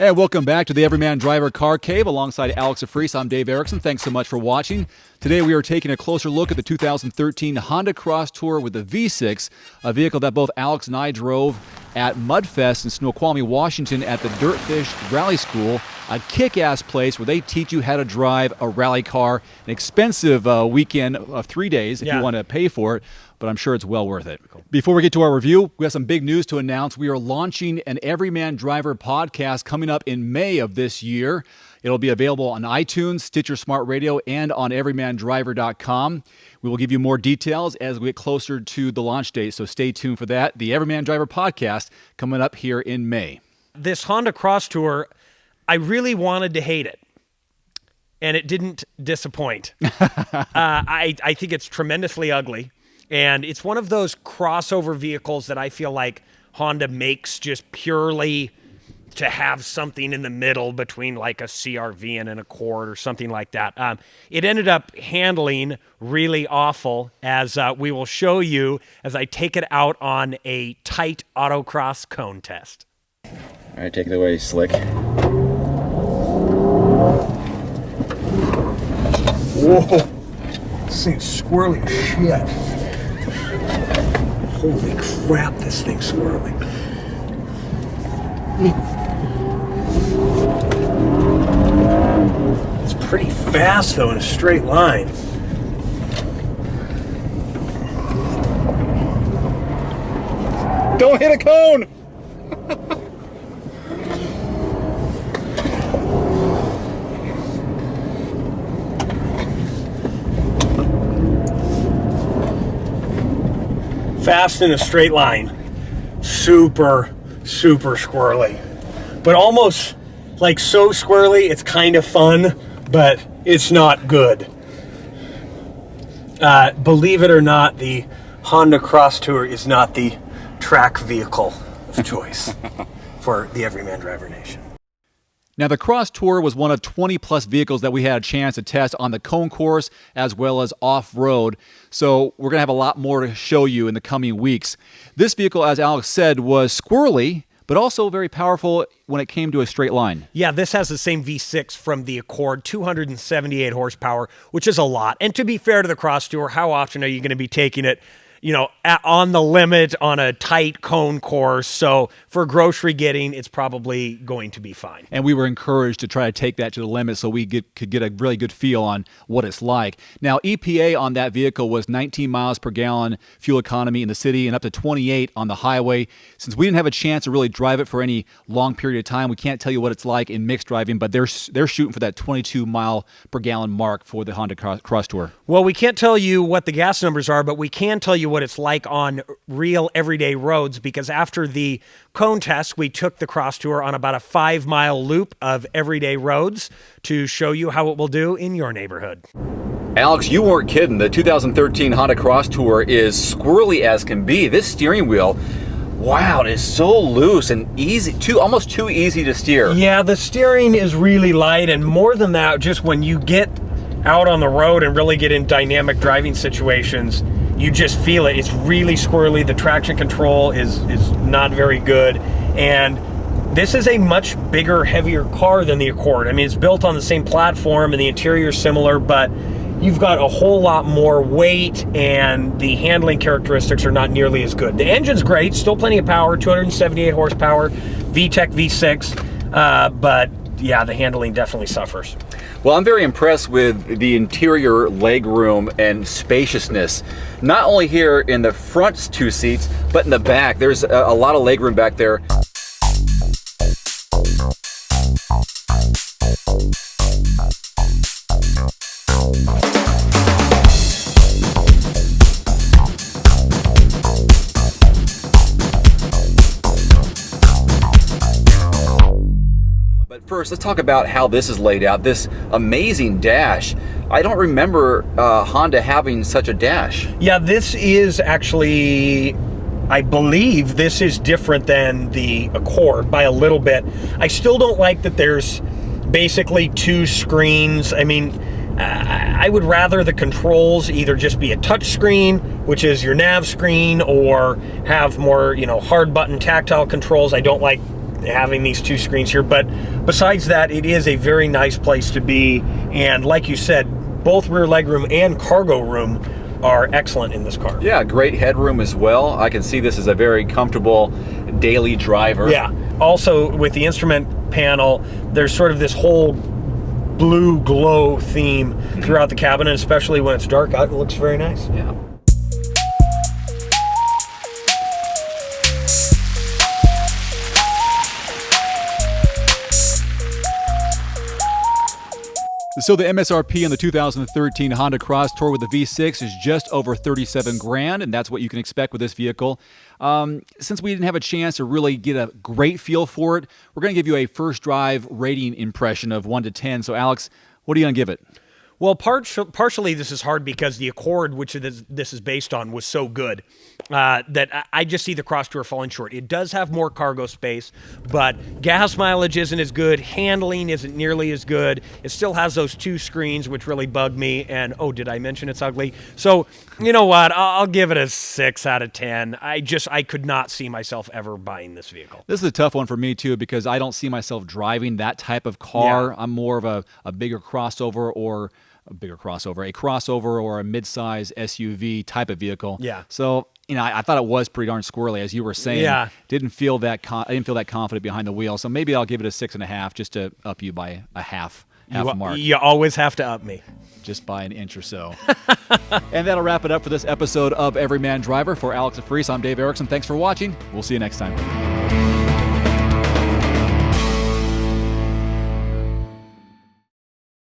And welcome back to the Everyman Driver Car Cave alongside Alex Afreese. I'm Dave Erickson. Thanks so much for watching. Today we are taking a closer look at the 2013 Honda Crosstour with the V6, a vehicle that both Alex and I drove at Mudfest in Snoqualmie, Washington at the Dirtfish Rally School, a kick-ass place where they teach you how to drive a rally car. An expensive weekend of 3 days if you want to pay for it, but I'm sure it's well worth it. Before we get to our review, we have some big news to announce. We are launching an Everyman Driver podcast coming up in May of this year. It'll be available on iTunes, Stitcher Smart Radio, and on everymandriver.com. We will give you more details as we get closer to the launch date, so stay tuned for that. The Everyman Driver podcast coming up here in May. This Honda Crosstour, I really wanted to hate it, and it didn't disappoint. I think it's tremendously ugly, and it's one of those crossover vehicles that I feel like Honda makes just purely to have something in the middle between like a CR-V and an Accord or something like that. It ended up handling really awful, as we will show you as I take it out on a tight autocross cone test. All right, take it away, Slick. Whoa, this thing's squirrely as shit. Holy crap, this thing's squirrely. It's pretty fast though in a straight line. Don't hit a cone! Fast in a straight line. Super squirrely. But almost like so squirrely, it's kind of fun, but it's not good. Believe it or not, the Honda Crosstour is not the track vehicle of choice for the Everyman Driver Nation. Now, the Crosstour was one of 20-plus vehicles that we had a chance to test on the cone course as well as off-road, so we're going to have a lot more to show you in the coming weeks. This vehicle, as Alex said, was squirrely, but also very powerful when it came to a straight line. Yeah, this has the same V6 from the Accord, 278 horsepower, which is a lot. And to be fair to the Crosstour, how often are you going to be taking it, on the limit on a tight cone course? So for grocery getting, it's probably going to be fine. And we were encouraged to try to take that to the limit so we could get a really good feel on what it's like. Now, EPA on that vehicle was 19 miles per gallon fuel economy in the city and up to 28 on the highway. Since we didn't have a chance to really drive it for any long period of time, we can't tell you what it's like in mixed driving, but they're shooting for that 22 mile per gallon mark for the Honda Crosstour. Well, we can't tell you what the gas numbers are, but we can tell you what it's like on real everyday roads, because after the cone test, we took the Crosstour on about a 5-mile loop of everyday roads to show you how it will do in your neighborhood. Alex, you weren't kidding. The 2013 Honda Crosstour is squirrely as can be. This steering wheel, wow, it is so loose and easy, almost too easy to steer. Yeah, the steering is really light, and more than that, just when you get out on the road and really get in dynamic driving situations, you just feel it. It's really squirrely. The traction control is not very good, and this is a much bigger, heavier car than the Accord. I mean, it's built on the same platform and the interior is similar, but you've got a whole lot more weight and the handling characteristics are not nearly as good. The engine's great, still plenty of power, 278 horsepower, VTEC V6, but yeah, the handling definitely suffers. Well, I'm very impressed with the interior legroom and spaciousness. Not only here in the front two seats, but in the back. There's a lot of legroom back there. First, let's talk about how this is laid out, this amazing dash. I don't remember Honda having such a dash. Yeah, this is actually, I believe this is different than the Accord by a little bit. I still don't like that there's basically two screens. I mean, I would rather the controls either just be a touch screen, which is your nav screen, or have more, hard button tactile controls. I don't like having these two screens here. But besides that, it is a very nice place to be. And like you said, both rear legroom and cargo room are excellent in this car. Yeah, great headroom as well. I can see this as a very comfortable daily driver. Yeah. Also, with the instrument panel, there's sort of this whole blue glow theme throughout the cabin, and especially when it's dark out, it looks very nice. Yeah. So the MSRP on the 2013 Honda Crosstour with the V6 is just over 37 grand, and that's what you can expect with this vehicle. Since we didn't have a chance to really get a great feel for it, we're going to give you a first drive rating impression of 1 to 10. So Alex, what are you going to give it? Well, partially this is hard because the Accord, which this is based on, was so good that I just see the Crosstour falling short. It does have more cargo space, but gas mileage isn't as good. Handling isn't nearly as good. It still has those two screens, which really bug me. And, oh, did I mention it's ugly? So, you know what? I'll give it a 6 out of 10. I could not see myself ever buying this vehicle. This is a tough one for me, too, because I don't see myself driving that type of car. Yeah. I'm more of a bigger crossover or a crossover or a mid-size SUV type of vehicle. Yeah. So, I thought it was pretty darn squirrely, as you were saying. Yeah. I didn't feel that confident behind the wheel. So maybe I'll give it a 6.5 just to up you by a half a mark. You always have to up me. Just by an inch or so. And that'll wrap it up for this episode of Everyman Driver. For Alex Afreese, I'm Dave Erickson. Thanks for watching. We'll see you next time.